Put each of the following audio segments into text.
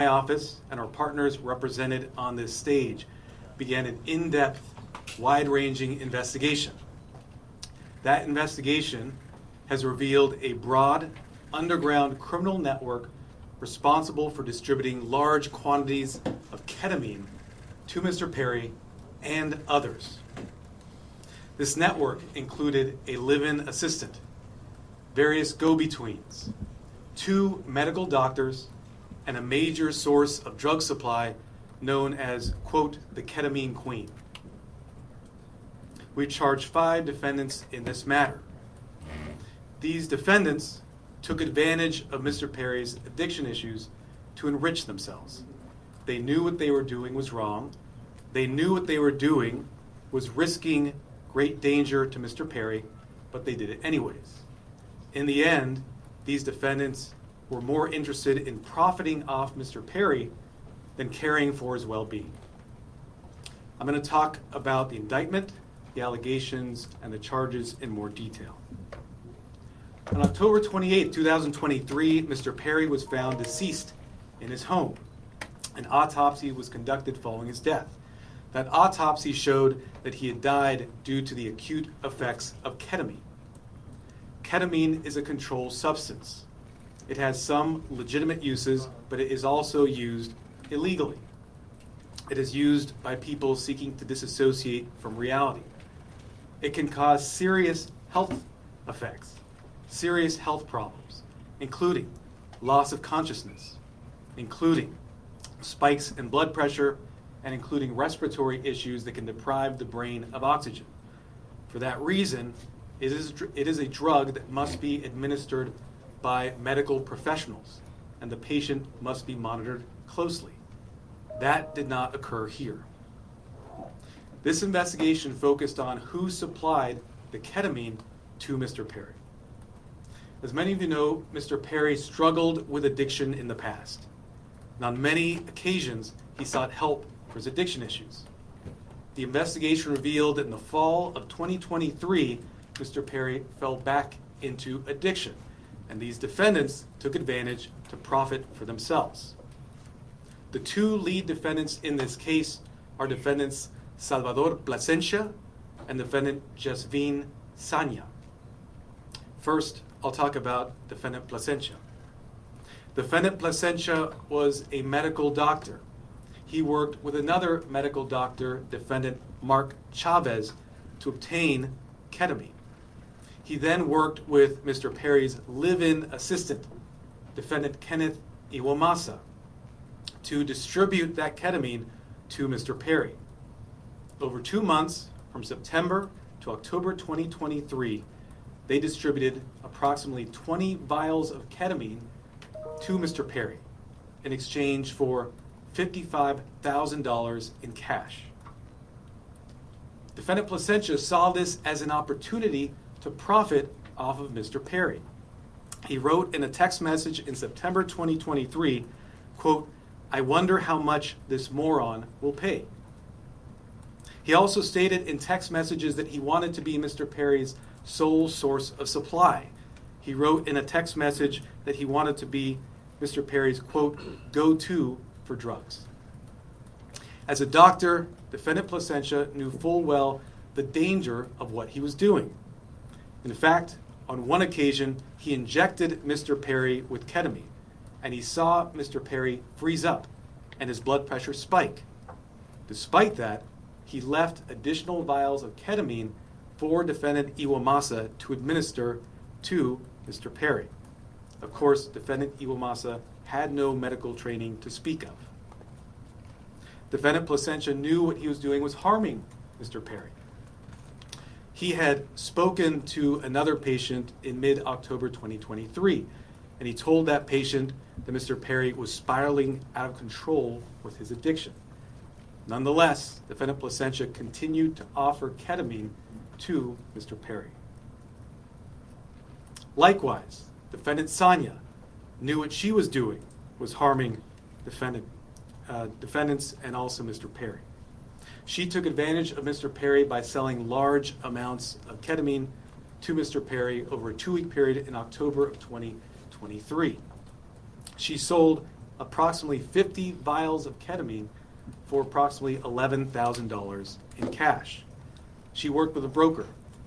My office and our partners represented on this stage began an in-depth, wide-ranging investigation. That investigation has revealed a broad, underground criminal network responsible for distributing large quantities of ketamine to Mr. Perry and others. This network included a live-in assistant, various go-betweens, 2 medical doctors, and a major source of drug supply known as, quote, the ketamine queen. We charged 5 defendants in this matter. These defendants took advantage of Mr. Perry's addiction issues to enrich themselves. They knew what they were doing was wrong. They knew what they were doing was risking great danger to Mr. Perry, but they did it anyways. In the end, these defendants were more interested in profiting off Mr. Perry than caring for his well-being. I'm going to talk about the indictment, the allegations, and the charges in more detail. On October 28, 2023, Mr. Perry was found deceased in his home. An autopsy was conducted following his death. That autopsy showed that he had died due to the acute effects of ketamine. Ketamine is a controlled substance. It has some legitimate uses, but it is also used illegally. It is used by people seeking to disassociate from reality. It can cause serious health effects, serious health problems, including loss of consciousness, including spikes in blood pressure, and including respiratory issues that can deprive the brain of oxygen. For that reason, it is a drug that must be administered by medical professionals, and the patient must be monitored closely. That did not occur here. This investigation focused on who supplied the ketamine to Mr. Perry. As many of you know, Mr. Perry struggled with addiction in the past. And on many occasions, he sought help for his addiction issues. The investigation revealed that in the fall of 2023, Mr. Perry fell back into addiction, and these defendants took advantage to profit for themselves. The 2 lead defendants in this case are defendants Salvador Plasencia and defendant Jasvin Sanya. First, I'll talk about defendant Plasencia. Defendant Plasencia was a medical doctor. He worked with another medical doctor, defendant Mark Chavez, to obtain ketamine. He then worked with Mr. Perry's live-in assistant, defendant Kenneth Iwamasa, to distribute that ketamine to Mr. Perry. Over 2 months, from September to October 2023, they distributed approximately 20 vials of ketamine to Mr. Perry in exchange for $55,000 in cash. Defendant Plasencia saw this as an opportunity to profit off of Mr. Perry. He wrote in a text message in September 2023, quote, "I wonder how much this moron will pay." He also stated in text messages that he wanted to be Mr. Perry's sole source of supply. He wrote in a text message that he wanted to be Mr. Perry's, quote, "go-to for drugs." As a doctor, defendant Plasencia knew full well the danger of what he was doing. In fact, on one occasion, he injected Mr. Perry with ketamine, and he saw Mr. Perry freeze up and his blood pressure spike. Despite that, he left additional vials of ketamine for defendant Iwamasa to administer to Mr. Perry. Of course, defendant Iwamasa had no medical training to speak of. Defendant Plasencia knew what he was doing was harming Mr. Perry. He had spoken to another patient in mid-October 2023, and he told that patient that Mr. Perry was spiraling out of control with his addiction. Nonetheless, defendant Plasencia continued to offer ketamine to Mr. Perry. Likewise, defendant Sanya knew what she was doing was harming defendants and also Mr. Perry. She took advantage of Mr. Perry by selling large amounts of ketamine to Mr. Perry over a 2-week period in October of 2023. She sold approximately 50 vials of ketamine for approximately $11,000 in cash. She worked with a broker,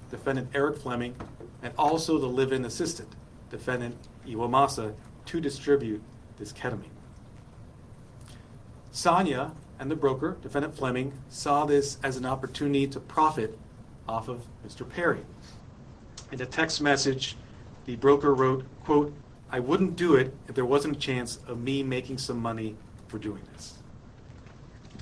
defendant Eric Fleming, and also the live-in assistant, defendant Iwamasa, to distribute this ketamine. Sonia and the broker, defendant Fleming, saw this as an opportunity to profit off of Mr. Perry. In a text message, the broker wrote, quote, "I wouldn't do it if there wasn't a chance of me making some money for doing this."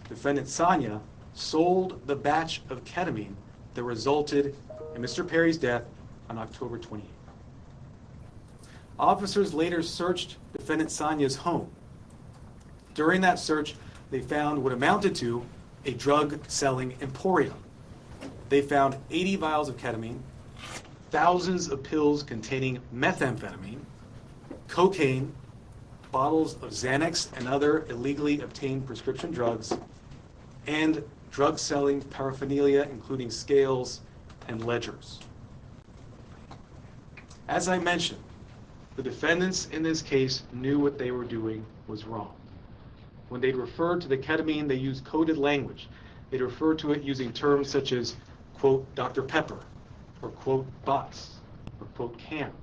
Defendant Sonia sold the batch of ketamine that resulted in Mr. Perry's death on October 28th. Officers later searched defendant Sonia's home. During that search, they found what amounted to a drug-selling emporium. They found 80 vials of ketamine, thousands of pills containing methamphetamine, cocaine, bottles of Xanax and other illegally obtained prescription drugs, and drug-selling paraphernalia, including scales and ledgers. As I mentioned, the defendants in this case knew what they were doing was wrong. When they'd refer to the ketamine, they used coded language. They'd refer to it using terms such as, quote, Dr. Pepper, or quote, bots, or quote, cans.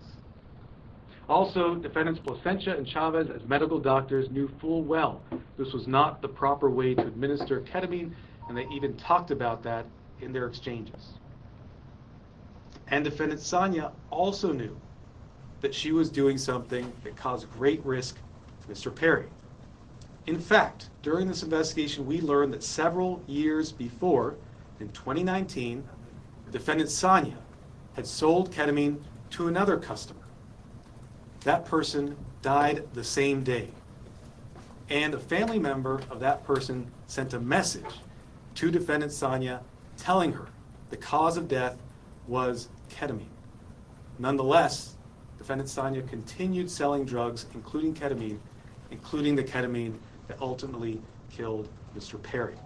Also, defendants Placentia and Chavez, as medical doctors, knew full well this was not the proper way to administer ketamine, and they even talked about that in their exchanges. And defendant Sonia also knew that she was doing something that caused great risk to Mr. Perry. In fact, during this investigation, we learned that several years before, in 2019, defendant Sonia had sold ketamine to another customer. That person died the same day. And a family member of that person sent a message to defendant Sonia telling her the cause of death was ketamine. Nonetheless, defendant Sonia continued selling drugs, including the ketamine that ultimately killed Mr. Perry.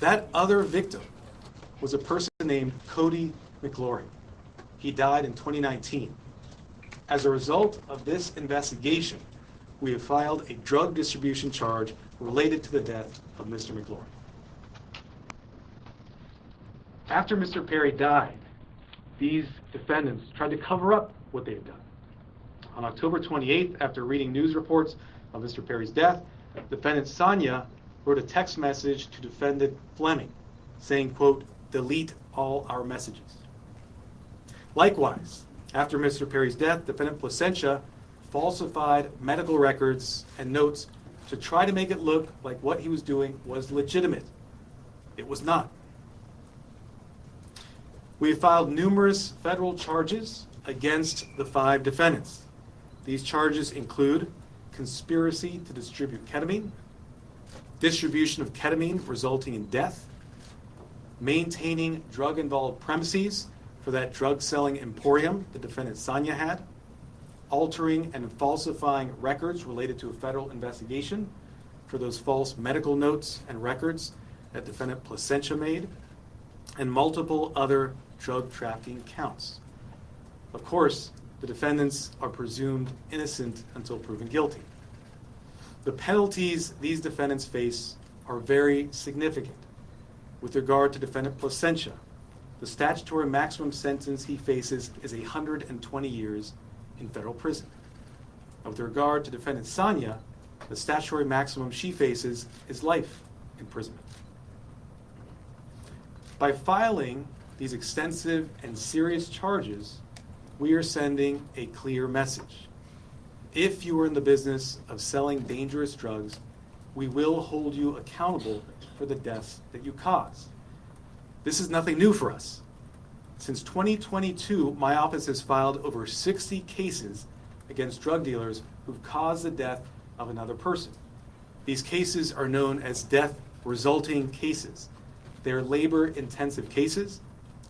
That other victim was a person named Cody McLaurin. He died in 2019. As a result of this investigation, we have filed a drug distribution charge related to the death of Mr. McLaurin. After Mr. Perry died, these defendants tried to cover up what they had done. On October 28th, after reading news reports of Mr. Perry's death, defendant Sonia wrote a text message to defendant Fleming saying, quote, delete all our messages. Likewise, after Mr. Perry's death, defendant Placentia falsified medical records and notes to try to make it look like what he was doing was legitimate. It was not. We have filed numerous federal charges against the 5 defendants. These charges include conspiracy to distribute ketamine, distribution of ketamine resulting in death, maintaining drug-involved premises for that drug-selling emporium the defendant Sonia had, altering and falsifying records related to a federal investigation for those false medical notes and records that defendant Placentia made, and multiple other drug trafficking counts. Of course, the defendants are presumed innocent until proven guilty. The penalties these defendants face are very significant. With regard to defendant Placentia, the statutory maximum sentence he faces is 120 years in federal prison. And with regard to defendant Sonia, the statutory maximum she faces is life imprisonment. By filing these extensive and serious charges, we are sending a clear message. If you are in the business of selling dangerous drugs, we will hold you accountable for the deaths that you cause. This is nothing new for us. Since 2022, my office has filed over 60 cases against drug dealers who've caused the death of another person. These cases are known as death resulting cases. They are labor-intensive cases,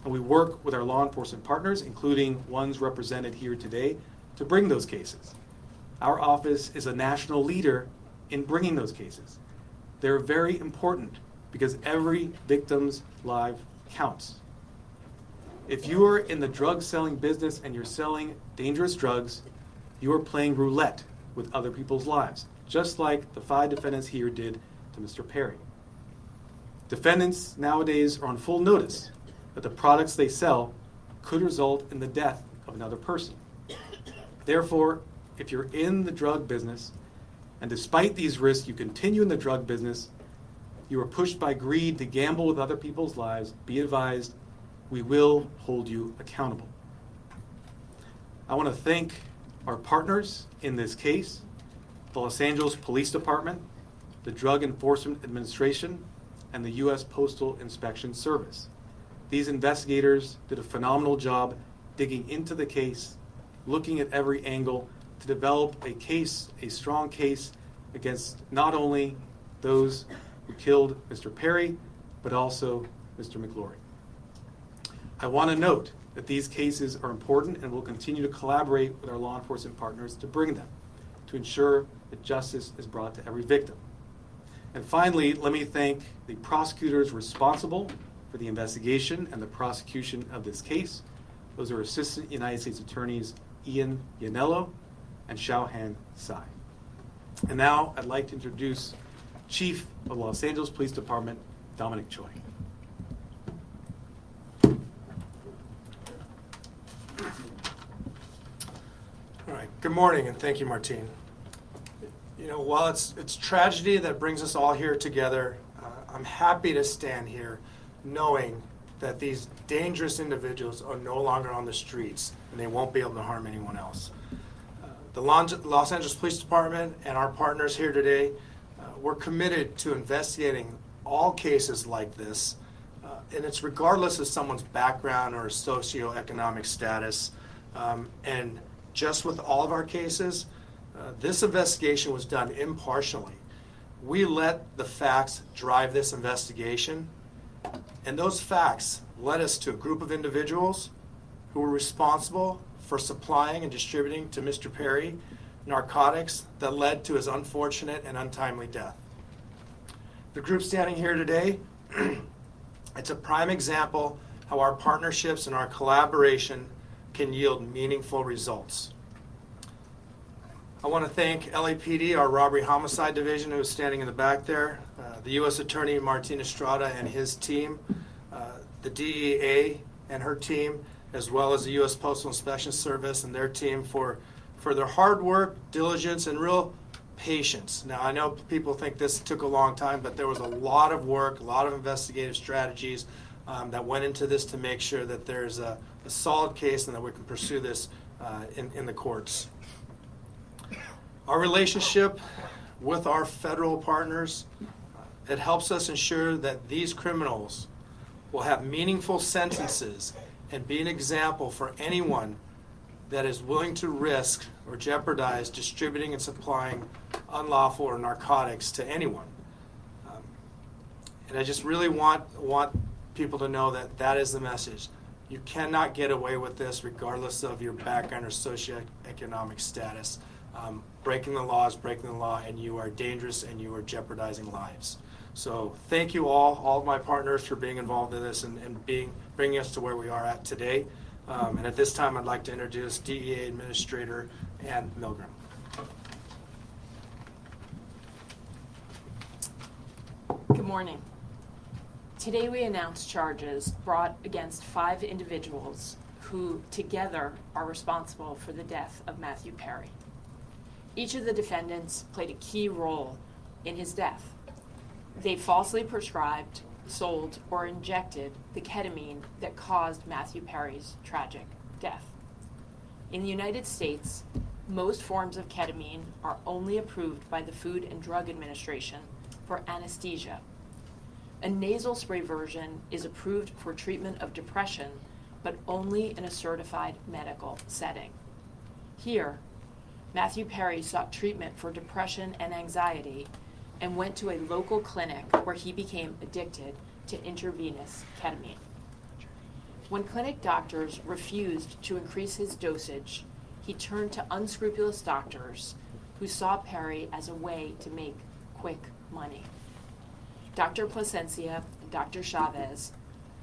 and we work with our law enforcement partners, including ones represented here today, to bring those cases. Our office is a national leader in bringing those cases. They're very important because every victim's life counts. If you are in the drug selling business and you're selling dangerous drugs, you are playing roulette with other people's lives, just like the 5 defendants here did to Mr. Perry. Defendants nowadays are on full notice that the products they sell could result in the death of another person. Therefore, if you're in the drug business, and despite these risks you continue in the drug business, you are pushed by greed to gamble with other people's lives, be advised, we will hold you accountable. I want to thank our partners in this case, the Los Angeles Police Department, the Drug Enforcement Administration, and the U.S. Postal Inspection Service. These investigators did a phenomenal job digging into the case, looking at every angle to develop a case, a strong case, against not only those who killed Mr. Perry, but also Mr. McLaury. I want to note that these cases are important and will continue to collaborate with our law enforcement partners to bring them, to ensure that justice is brought to every victim. And finally, let me thank the prosecutors responsible for the investigation and the prosecution of this case. Those are Assistant United States Attorneys Ian Yanello and Xiaohan Tsai. And now I'd like to introduce Chief of Los Angeles Police Department, Dominic Choi. All right, good morning and thank you, Martine. You know, while it's tragedy that brings us all here together, I'm happy to stand here knowing that these dangerous individuals are no longer on the streets and they won't be able to harm anyone else. The Los Angeles Police Department and our partners here today, we're committed to investigating all cases like this, and it's regardless of someone's background or socioeconomic status. And just with all of our cases, this investigation was done impartially. We let the facts drive this investigation, and those facts led us to a group of individuals who were responsible for supplying and distributing to Mr. Perry narcotics that led to his unfortunate and untimely death. The group standing here today, it's a prime example how our partnerships and our collaboration can yield meaningful results. I want to thank LAPD, our Robbery Homicide Division, who is standing in the back there, the U.S. Attorney Martin Estrada and his team, the DEA and her team, as well as the U.S. Postal Inspection Service and their team for their hard work, diligence, and real patience. Now, I know people think this took a long time, but there was a lot of work, a lot of investigative strategies that went into this to make sure that there's a solid case and that we can pursue this in the courts. Our relationship with our federal partners, it helps us ensure that these criminals will have meaningful sentences and be an example for anyone that is willing to risk or jeopardize distributing and supplying unlawful or narcotics to anyone. And I just really want people to know that that is the message. You cannot get away with this regardless of your background or socioeconomic status. Breaking the law is breaking the law, and you are dangerous and you are jeopardizing lives. So thank you all of my partners for being involved in this and bringing us to where we are at today. And at this time, I'd like to introduce DEA Administrator Ann Milgram. Good morning. Today we announce charges brought against 5 individuals who together are responsible for the death of Matthew Perry. Each of the defendants played a key role in his death. They falsely prescribed, sold, or injected the ketamine that caused Matthew Perry's tragic death. In the United States, most forms of ketamine are only approved by the Food and Drug Administration for anesthesia. A nasal spray version is approved for treatment of depression, but only in a certified medical setting. Here, Matthew Perry sought treatment for depression and anxiety and went to a local clinic where he became addicted to intravenous ketamine. When clinic doctors refused to increase his dosage, he turned to unscrupulous doctors who saw Perry as a way to make quick money. Dr. Plasencia and Dr. Chavez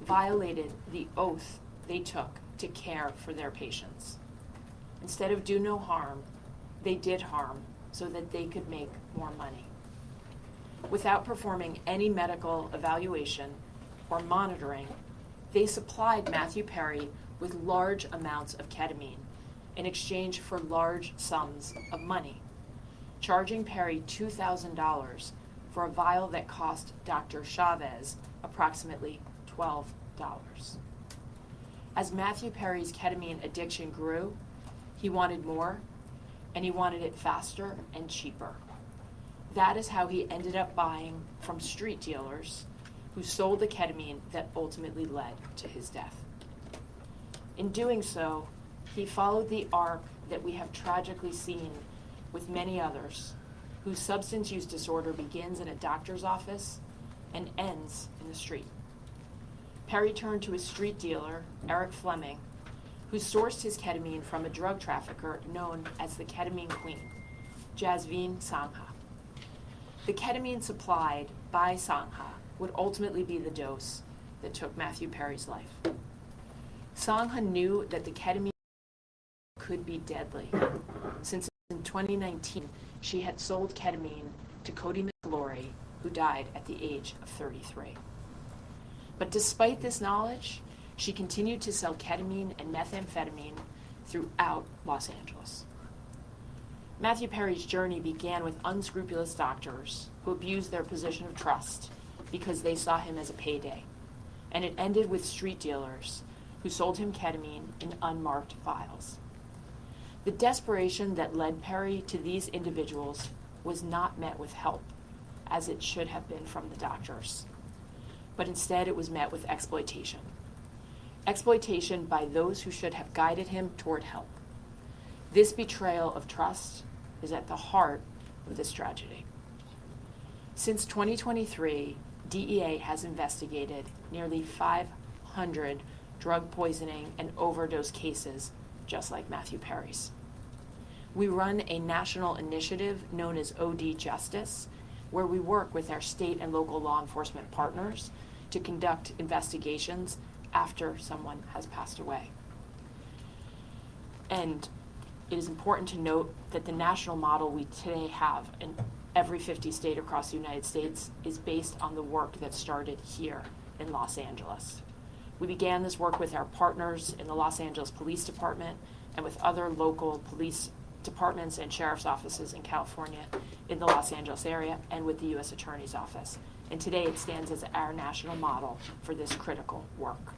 violated the oath they took to care for their patients. Instead of do no harm, they did harm so that they could make more money. Without performing any medical evaluation or monitoring, they supplied Matthew Perry with large amounts of ketamine in exchange for large sums of money, charging Perry $2,000 for a vial that cost Dr. Chavez approximately $12. As Matthew Perry's ketamine addiction grew, he wanted more, and he wanted it faster and cheaper. That is how he ended up buying from street dealers who sold the ketamine that ultimately led to his death. In doing so, he followed the arc that we have tragically seen with many others, whose substance use disorder begins in a doctor's office and ends in the street. Perry turned to his street dealer, Eric Fleming, who sourced his ketamine from a drug trafficker known as the Ketamine Queen, Jasveen Sangha. The ketamine supplied by Sangha would ultimately be the dose that took Matthew Perry's life. Sangha knew that the ketamine could be deadly, since in 2019 she had sold ketamine to Cody McGlory, who died at the age of 33. But despite this knowledge, she continued to sell ketamine and methamphetamine throughout Los Angeles. Matthew Perry's journey began with unscrupulous doctors who abused their position of trust because they saw him as a payday, and it ended with street dealers who sold him ketamine in unmarked vials. The desperation that led Perry to these individuals was not met with help, as it should have been from the doctors, but instead it was met with exploitation. Exploitation by those who should have guided him toward help. This betrayal of trust is at the heart of this tragedy. Since 2023, DEA has investigated nearly 500 drug poisoning and overdose cases just like Matthew Perry's. We run a national initiative known as OD Justice, where we work with our state and local law enforcement partners to conduct investigations after someone has passed away. And it is important to note that the national model we today have in every 50 state across the United States is based on the work that started here in Los Angeles. We began this work with our partners in the Los Angeles Police Department and with other local police departments and sheriff's offices in California, in the Los Angeles area, and with the U.S. Attorney's Office. And today it stands as our national model for this critical work.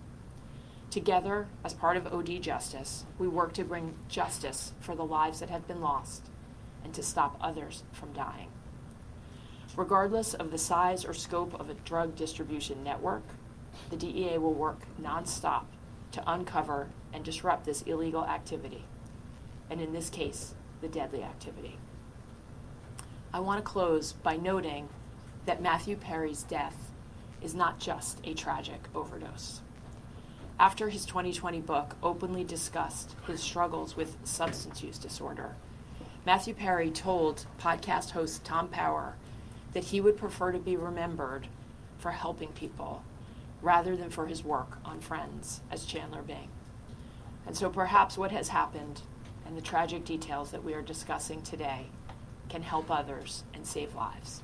Together, as part of OD Justice, we work to bring justice for the lives that have been lost and to stop others from dying. Regardless of the size or scope of a drug distribution network, the DEA will work nonstop to uncover and disrupt this illegal activity, and in this case, the deadly activity. I want to close by noting that Matthew Perry's death is not just a tragic overdose. After his 2020 book openly discussed his struggles with substance use disorder, Matthew Perry told podcast host Tom Power that he would prefer to be remembered for helping people rather than for his work on Friends as Chandler Bing. And so perhaps what has happened and the tragic details that we are discussing today can help others and save lives.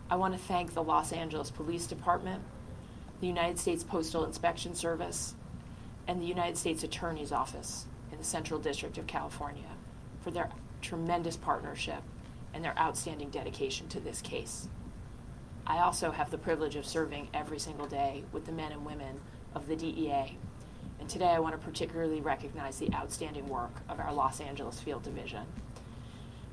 I want to thank the Los Angeles Police Department, the United States Postal Inspection Service, and the United States Attorney's Office in the Central District of California for their tremendous partnership and their outstanding dedication to this case. I also have the privilege of serving every single day with the men and women of the DEA. And today I want to particularly recognize the outstanding work of our Los Angeles Field Division,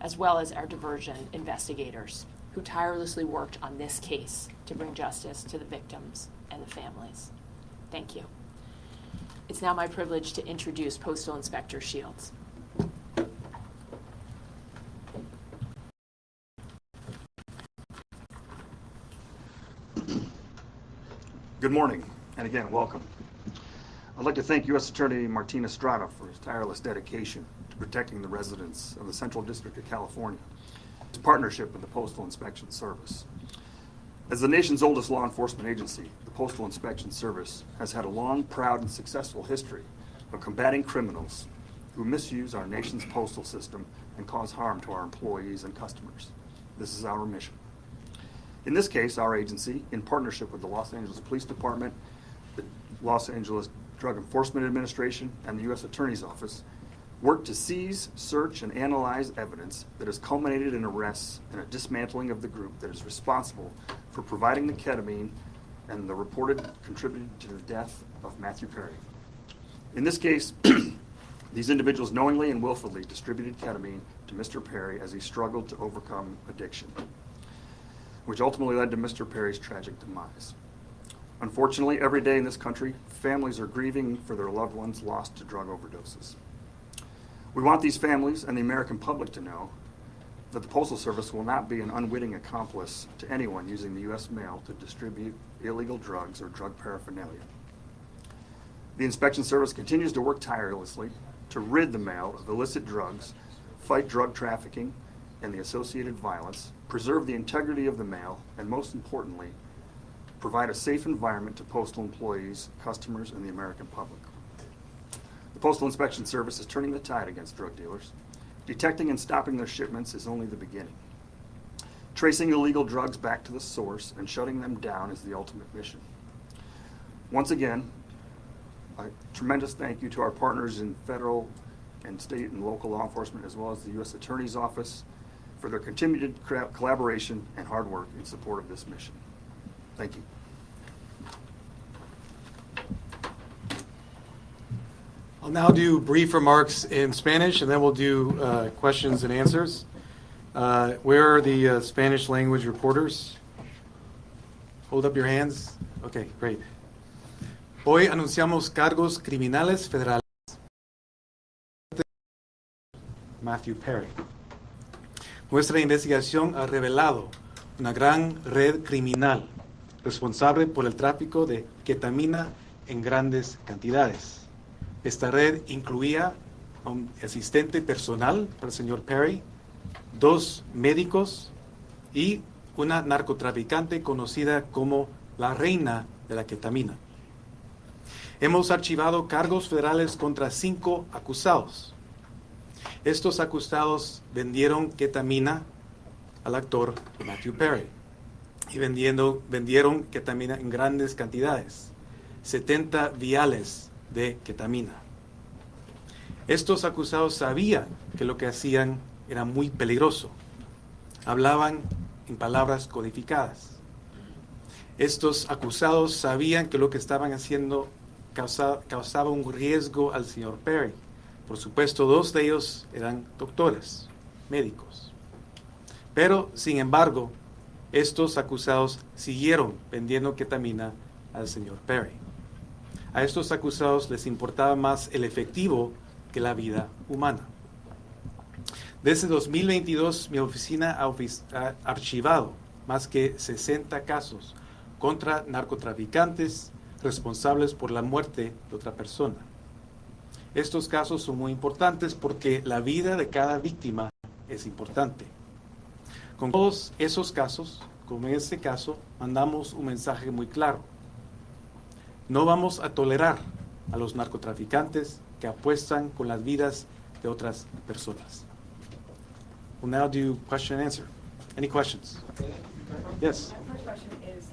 as well as our diversion investigators who tirelessly worked on this case to bring justice to the victims and the families. Thank you. It's now my privilege to introduce Postal Inspector Shields. Good morning, and again, welcome. I'd like to thank U.S. Attorney Martin Estrada for his tireless dedication to protecting the residents of the Central District of California, his partnership with the Postal Inspection Service. As the nation's oldest law enforcement agency, the Postal Inspection Service has had a long, proud, and successful history of combating criminals who misuse our nation's postal system and cause harm to our employees and customers. This is our mission. In this case, our agency, in partnership with the Los Angeles Police Department, the Los Angeles Drug Enforcement Administration, and the U.S. Attorney's Office, worked to seize, search, and analyze evidence that has culminated in arrests and a dismantling of the group that is responsible for providing the ketamine and the reported contributed to the death of Matthew Perry. In this case, these individuals knowingly and willfully distributed ketamine to Mr. Perry as he struggled to overcome addiction, which ultimately led to Mr. Perry's tragic demise. Unfortunately, every day in this country, families are grieving for their loved ones lost to drug overdoses. We want these families and the American public to know that the Postal Service will not be an unwitting accomplice to anyone using the U.S. mail to distribute illegal drugs or drug paraphernalia. The Inspection Service continues to work tirelessly to rid the mail of illicit drugs, fight drug trafficking and the associated violence, preserve the integrity of the mail, and most importantly, provide a safe environment to postal employees, customers, and the American public. The Postal Inspection Service is turning the tide against drug dealers. Detecting and stopping their shipments is only the beginning. Tracing illegal drugs back to the source and shutting them down is the ultimate mission. Once again, a tremendous thank you to our partners in federal and state and local law enforcement, as well as the U.S. Attorney's Office, for their continued collaboration and hard work in support of this mission. Thank you. I'll now do brief remarks in Spanish, and then we'll do questions and answers. Where are the Spanish language reporters? Hold up your hands. Okay, great. Hoy anunciamos cargos criminales federales. Matthew Perry. Nuestra investigación ha revelado una gran red criminal responsable por el tráfico de ketamina en grandes cantidades. Esta red incluía a un asistente personal para el señor Perry, 2 médicos y una narcotraficante conocida como la reina de la ketamina. Hemos archivado cargos federales contra 5 acusados. Estos acusados vendieron ketamina al actor Matthew Perry y vendieron ketamina en grandes cantidades, 70 viales de ketamina. Estos acusados sabían que lo que hacían era muy peligroso. Hablaban en palabras codificadas. Estos acusados sabían que lo que estaban haciendo causaba un riesgo al señor Perry. Por supuesto, 2 de ellos eran doctores, médicos. Pero, sin embargo, estos acusados siguieron vendiendo ketamina al señor Perry. A estos acusados les importaba más el efectivo que la vida humana. Desde 2022, mi oficina ha archivado más que 60 casos contra narcotraficantes responsables por la muerte de otra persona. Estos casos son muy importantes porque la vida de cada víctima es importante. Con todos esos casos, como en este caso, mandamos un mensaje muy claro. No vamos a tolerar a los narcotraficantes que apuestan con las vidas de otras personas. We'll now do question and answer. Any questions? Yes. My first question is,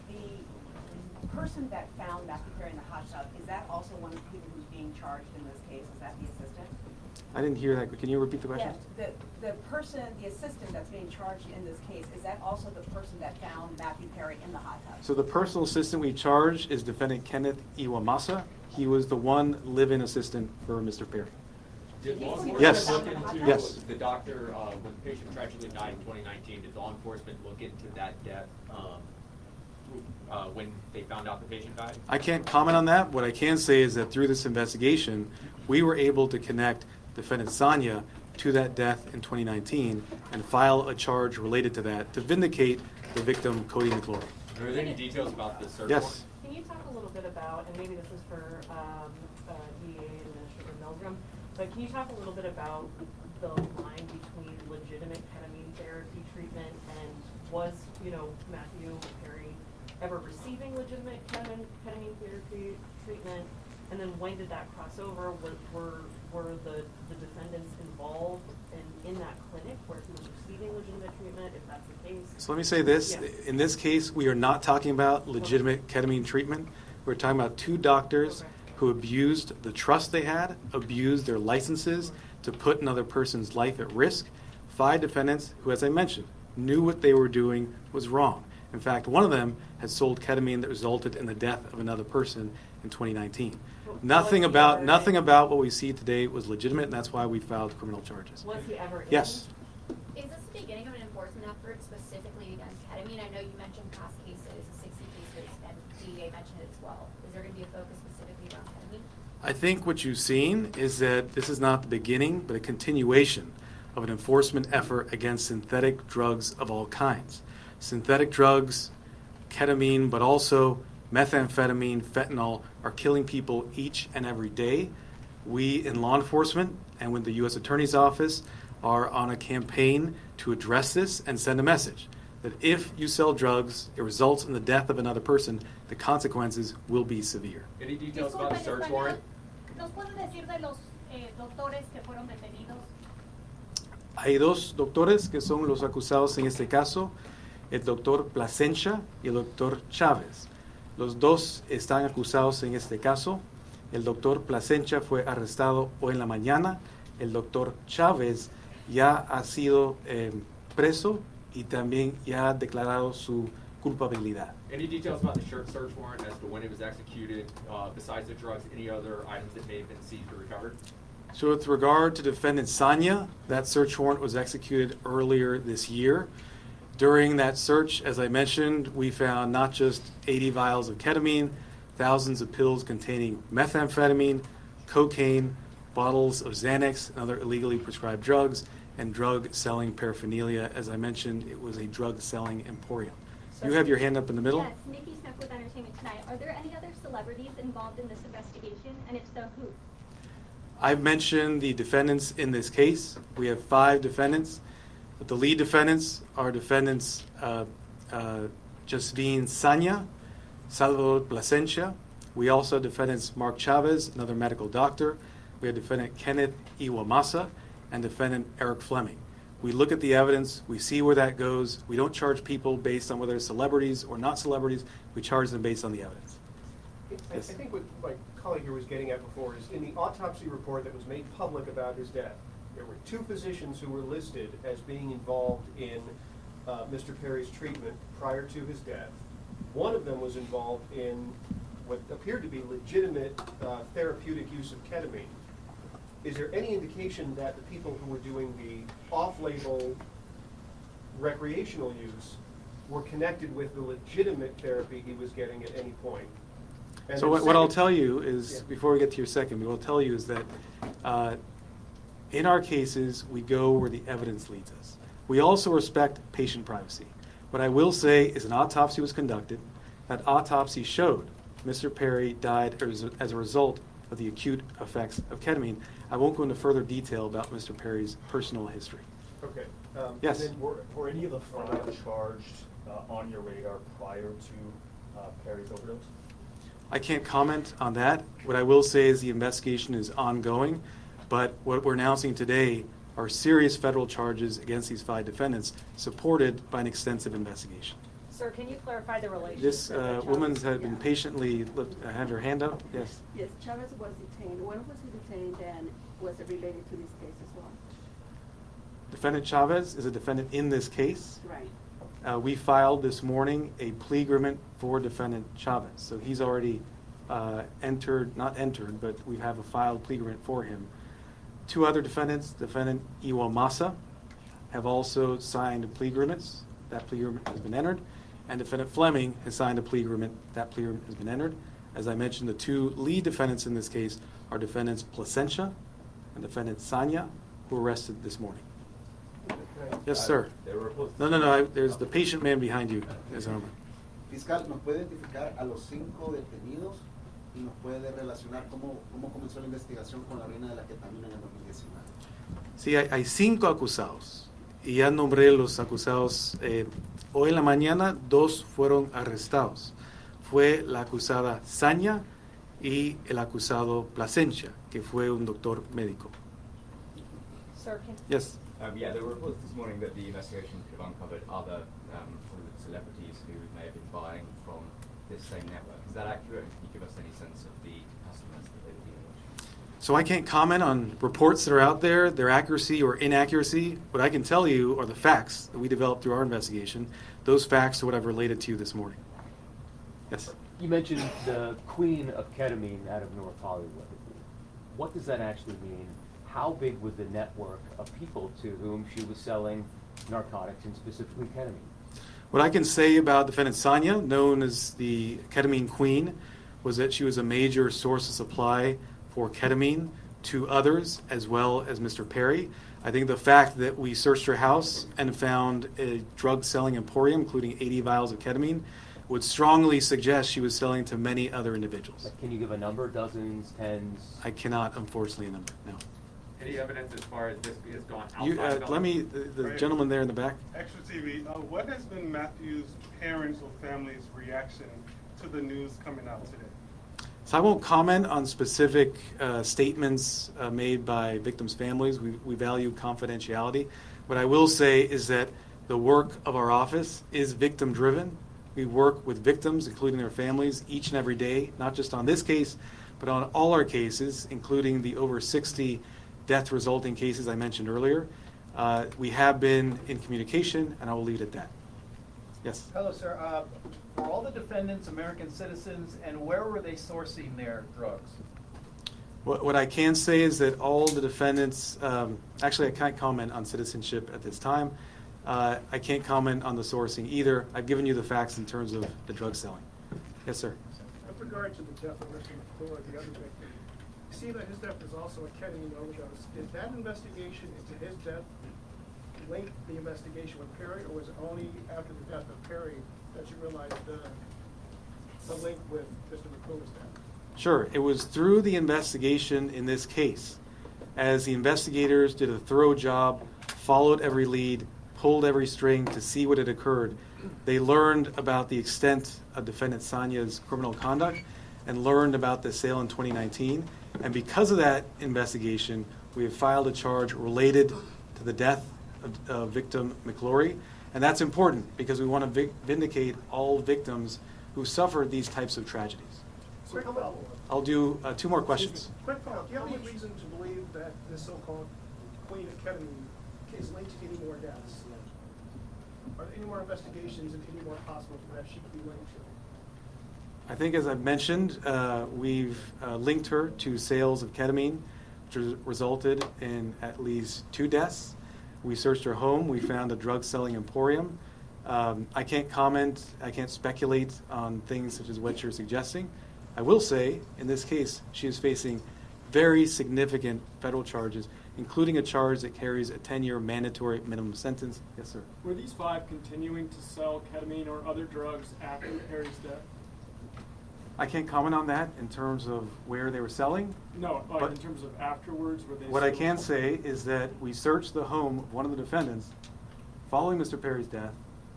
the person that found Matthew Perry in the hot tub, is that also one of the people who's being charged in this case? Is that the assistant? I didn't hear that. Can you repeat the question? Yes, the person, the assistant that's being charged in this case, is that also the person that found Matthew Perry in the hot tub? So the personal assistant we charged is defendant Kenneth Iwamasa. He was the one live-in assistant for Mr. Perry. Did law enforcement Yes. look into Yes. the doctor, when the patient tragically died in 2019, did law enforcement look into that death when they found out the patient died? I can't comment on that. What I can say is that through this investigation, we were able to connect defendant Sanya to that death in 2019 and file a charge related to that to vindicate the victim, Cody McClory. Are there any details about the search Yes. warrant? Can you talk a little bit about, and maybe this is for DEA Administrator Milgram, but can you talk a little bit about the line between legitimate ketamine therapy treatment and was, Matthew Perry ever receiving legitimate ketamine therapy treatment? And then when did that cross over? were the defendants involved in that clinic where he was receiving legitimate treatment, if that's the case? So let me say this. Yeah. In this case, we are not talking about legitimate ketamine treatment. We're talking about two doctors Okay. who abused the trust they had, abused their licenses to put another person's life at risk. 5 defendants who, as I mentioned, knew what they were doing was wrong. In fact, one of them had sold ketamine that resulted in the death of another person in 2019. Well, Nothing was he about ever nothing in- about what we see today was legitimate, and that's why we filed criminal charges. Was he ever in? Yes. Is this the beginning of an enforcement effort specifically against ketamine? I know you mentioned past cases, 60 cases, and DEA mentioned it as well. Is there going to be a focus specifically around ketamine? I think what you've seen is that this is not the beginning, but a continuation of an enforcement effort against synthetic drugs of all kinds. Synthetic drugs, ketamine, but also methamphetamine, fentanyl, are killing people each and every day. We in law enforcement and with the U.S. Attorney's Office are on a campaign to address this and send a message that if you sell drugs, it results in the death of another person, the consequences will be severe. Any details about the search warrant? ¿Nos pueden decir de los doctores que fueron detenidos? Hay 2 doctores que son los acusados en este caso, el doctor Plasencia y el doctor Chávez. Los 2 están acusados en este caso. El doctor Plasencia fue arrestado hoy en la mañana. El doctor Chávez ya ha sido preso y también ya ha declarado su culpabilidad. Any details about the search warrant as to when it was executed, besides the drugs, any other items that may have been seized or recovered? So with regard to defendant Sanya, that search warrant was executed earlier this year. During that search, as I mentioned, we found not just 80 vials of ketamine, thousands of pills containing methamphetamine, cocaine, bottles of Xanax and other illegally prescribed drugs, and drug-selling paraphernalia. As I mentioned, it was a drug-selling emporium. You have your hand up in the middle. Yes, Nikki Smith with Entertainment Tonight. Are there any other celebrities involved in this investigation? And if so, who? I've mentioned the defendants in this case. We have 5 defendants. But the lead defendants are defendants Josephine Sanya, Salvador Plasencia. We also have defendants Mark Chavez, another medical doctor. We have defendant Kenneth Iwamasa and defendant Eric Fleming. We look at the evidence, we see where that goes. We don't charge people based on whether they're celebrities or not celebrities. We charge them based on the evidence. I think what my colleague here was getting at before is in the autopsy report that was made public about his death, there were 2 physicians who were listed as being involved in Mr. Perry's treatment prior to his death. One of them was involved in what appeared to be legitimate therapeutic use of ketamine. Is there any indication that the people who were doing the off-label recreational use were connected with the legitimate therapy he was getting at any point? And So then what I'll second- tell you is, Yeah. before we get to your second, what I'll tell you is that in our cases, we go where the evidence leads us. We also respect patient privacy. What I will say is an autopsy was conducted. That autopsy showed Mr. Perry died as a result of the acute effects of ketamine. I won't go into further detail about Mr. Perry's personal history. Okay. Yes. And then Were any of the 5 charged on your radar prior to Perry's overdose? I can't comment on that. What I will say is the investigation is ongoing, but what we're announcing today are serious federal charges against these 5 defendants, supported by an extensive investigation. Sir, can you clarify the relationship? This that woman Chavez- has been patiently, had her hand up, yes. Yes, Chavez was detained. When was he detained and was it related to this case as well? Defendant Chavez is a defendant in this case. Right. We filed this morning a plea agreement for defendant Chavez. So he's already not entered, but we have a filed plea agreement for him. 2 other defendants, defendant Iwamasa, have also signed plea agreements. That plea agreement has been entered. And defendant Fleming has signed a plea agreement. That plea agreement has been entered. As I mentioned, the 2 lead defendants in this case are defendants Plasencia and defendant Sanya, who were arrested this morning. Yes, sir. No, there's the patient man behind you. Yes, Homer. Fiscal, ¿nos puede identificar a los 5 detenidos y nos puede relacionar cómo comenzó la investigación con la reina de la ketamina en el 2019? Sí, hay 5 acusados. Y ya nombré los acusados. Hoy en la mañana 2 fueron arrestados. Fue la acusada Sanya y el acusado Plasencia, que fue un doctor médico. Sir, can Yes. Yeah, there were reports this morning that the investigation could have uncovered other celebrities who may have been buying from this same network. Is that accurate? Can you give us any sense of the customers that they were dealing with? So I can't comment on reports that are out there, their accuracy or inaccuracy. What I can tell you are the facts that we developed through our investigation. Those facts are what I've related to you this morning. Yes. You mentioned the queen of ketamine out of North Hollywood. What does that actually mean? How big was the network of people to whom she was selling narcotics and specifically ketamine? What I can say about defendant Sonia, known as the ketamine queen, was that she was a major source of supply for ketamine to others as well as Mr. Perry. I think the fact that we searched her house and found a drug selling emporium, including 80 vials of ketamine, would strongly suggest she was selling to many other individuals. Can you give a number? Dozens, tens? I cannot, unfortunately, number, no. Any evidence as far as this has gone outside of Let me, the gentleman there in the back. Extra TV, what has been Matthew's parents' or family's reaction to the news coming out today? So I won't comment on specific statements made by victims' families. We value confidentiality. What I will say is that the work of our office is victim-driven. We work with victims, including their families, each and every day, not just on this case, but on all our cases, including the over 60 death-resulting cases I mentioned earlier. We have been in communication, and I will leave it at that. Yes? Hello, sir. Were all the defendants American citizens, and where were they sourcing their drugs? What I can say is that all the defendants, actually I can't comment on citizenship at this time. I can't comment on the sourcing either. I've given you the facts in terms of the drug selling. Yes, sir. With regard to the death of Mr. McClure, the other victim, you see that his death is also a ketamine overdose. Did that investigation into his death link the investigation with Perry, or was it only after the death of Perry that you realized the link with Mr. McClure's death? Sure. It was through the investigation in this case, as the investigators did a thorough job, followed every lead, pulled every string to see what had occurred. They learned about the extent of defendant Sonia's criminal conduct and learned about the sale in 2019. And because of that investigation, we have filed a charge related to the death of victim McClure. And that's important because we want to vindicate all victims who suffered these types of tragedies. Quick follow-up. I'll do 2 more questions. Quick follow-up. Do you have any reason to believe that this so-called queen of ketamine is linked to any more deaths? Are there any more investigations and any more possible that she could be linked to? I think, as I've mentioned, we've linked her to sales of ketamine, which resulted in at least 2 deaths. We searched her home. We found a drug-selling emporium. I can't comment. I can't speculate on things such as what you're suggesting. I will say, in this case, she is facing very significant federal charges, including a charge that carries a 10-year mandatory minimum sentence. Yes, sir. Were these 5 continuing to sell ketamine or other drugs after Perry's death? I can't comment on that in terms of where they were selling. No, but in terms of afterwards, were they what I still- can say is that we searched the home of one of the defendants following Mr. Perry's death.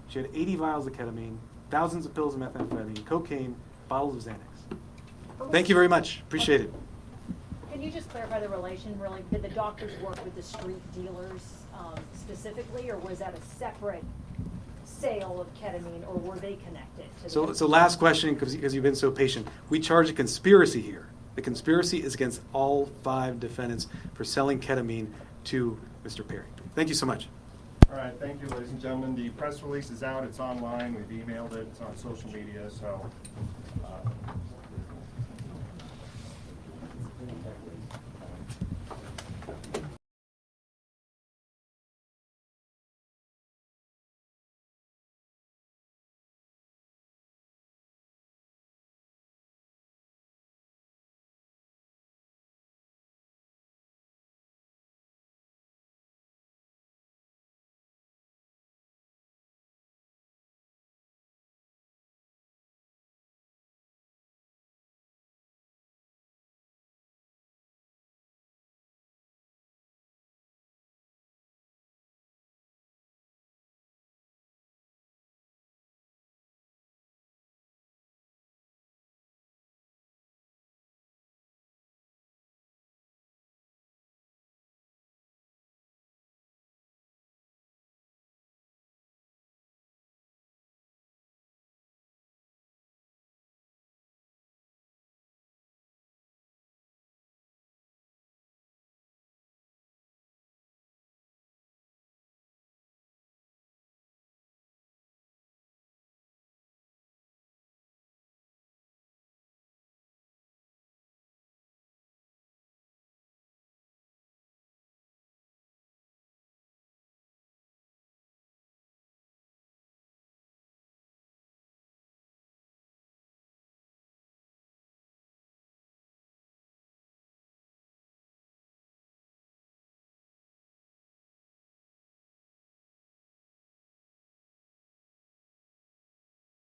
She had 80 vials of ketamine, thousands of pills of methamphetamine, cocaine, bottles of Xanax. Thank you very much. Appreciate it. Can you just clarify the relation, really? Did the doctors work with the street dealers specifically, or was that a separate sale of ketamine, or were they connected to the So last question, because you've been so patient. We charge a conspiracy here. The conspiracy is against all 5 defendants for selling ketamine to Mr. Perry. Thank you so much. All right, thank you, ladies and gentlemen. The press release is out. It's online. We've emailed it. It's on social media. So.